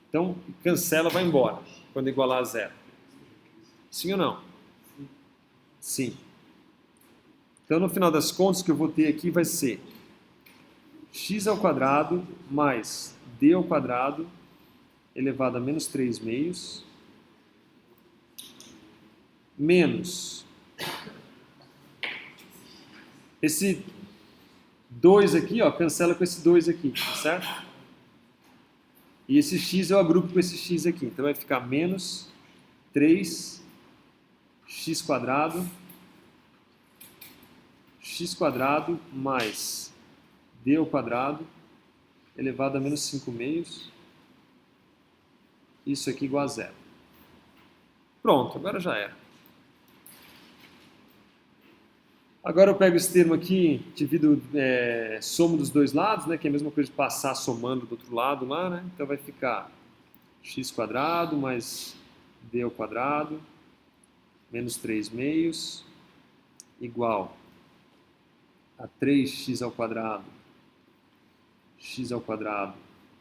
Então, cancela, vai embora, quando igualar a zero. Sim ou não? Sim. Então, no final das contas, o que eu vou ter aqui vai ser x² mais d² elevado a menos 3 meios menos esse 2 aqui, ó, cancela com esse 2 aqui, tá certo? E esse x eu agrupo com esse x aqui. Então vai ficar menos 3x² mais d² elevado a menos 5 meios. Isso aqui igual a zero. Pronto, agora já era. Agora eu pego esse termo aqui, divido, somo dos dois lados, né, que é a mesma coisa de passar somando do outro lado lá, né? Então vai ficar x² mais d² menos 3 meios igual a 3x² x²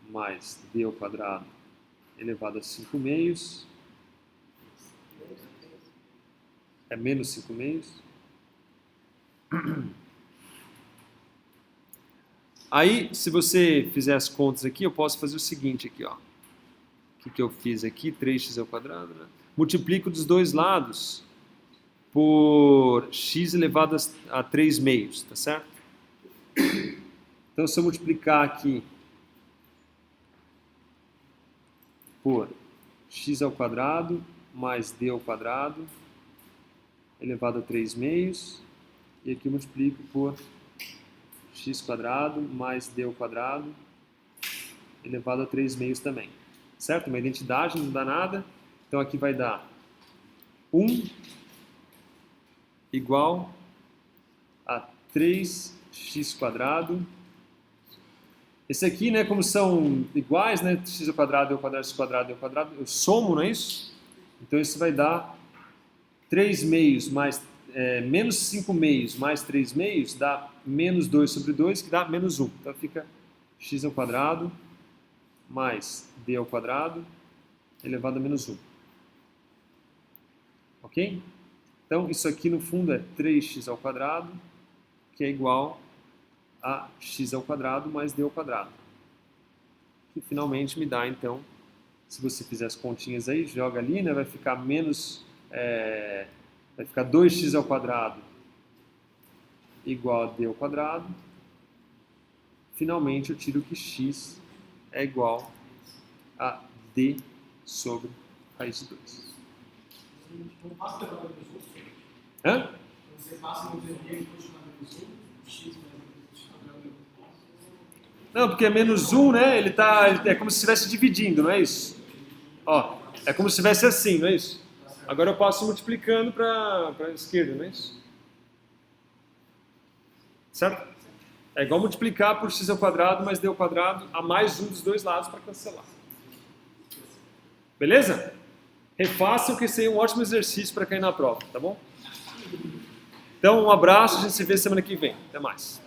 mais d² elevado a 5 meios. É menos 5 meios. Aí, se você fizer as contas aqui, eu posso fazer o seguinte aqui, ó. O que eu fiz aqui? 3x², né? Multiplico dos dois lados por x elevado a 3 meios, tá certo? Então, se eu multiplicar aqui por x² mais d² elevado a 3 meios, e aqui eu multiplico por x² mais d² elevado a 3 meios também. Certo? Uma identidade, não dá nada. Então aqui vai dar 1 igual a 3x². Esse aqui, né, como são iguais, né, x² d², x², d², eu somo, não é isso? Então isso vai dar 3 meios mais menos 5 meios mais 3 meios dá menos 2 sobre 2, que dá menos 1. Então fica x² mais d² elevado a menos 1. Ok? Então isso aqui no fundo é 3x², que é igual a x² mais d², que finalmente me dá então Se você fizer as continhas aí, joga ali, né? Vai ficar menos... vai ficar 2x ao quadrado igual a d ao quadrado. Finalmente, eu tiro que x é igual a d sobre raiz de 2. Não passa pela menos 1. Hã? Você passa no d e continua menos 1, x menos 1. Não, porque é menos 1, né? Ele é como se estivesse dividindo, não é isso? Ó, é como se estivesse assim, não é isso? Agora eu passo multiplicando para a esquerda, não é isso? Certo? É igual multiplicar por x ao quadrado mais d ao quadrado a mais um dos dois lados para cancelar. Beleza? Refaçam que esse aí é um ótimo exercício para cair na prova, tá bom? Então, um abraço, a gente se vê semana que vem. Até mais.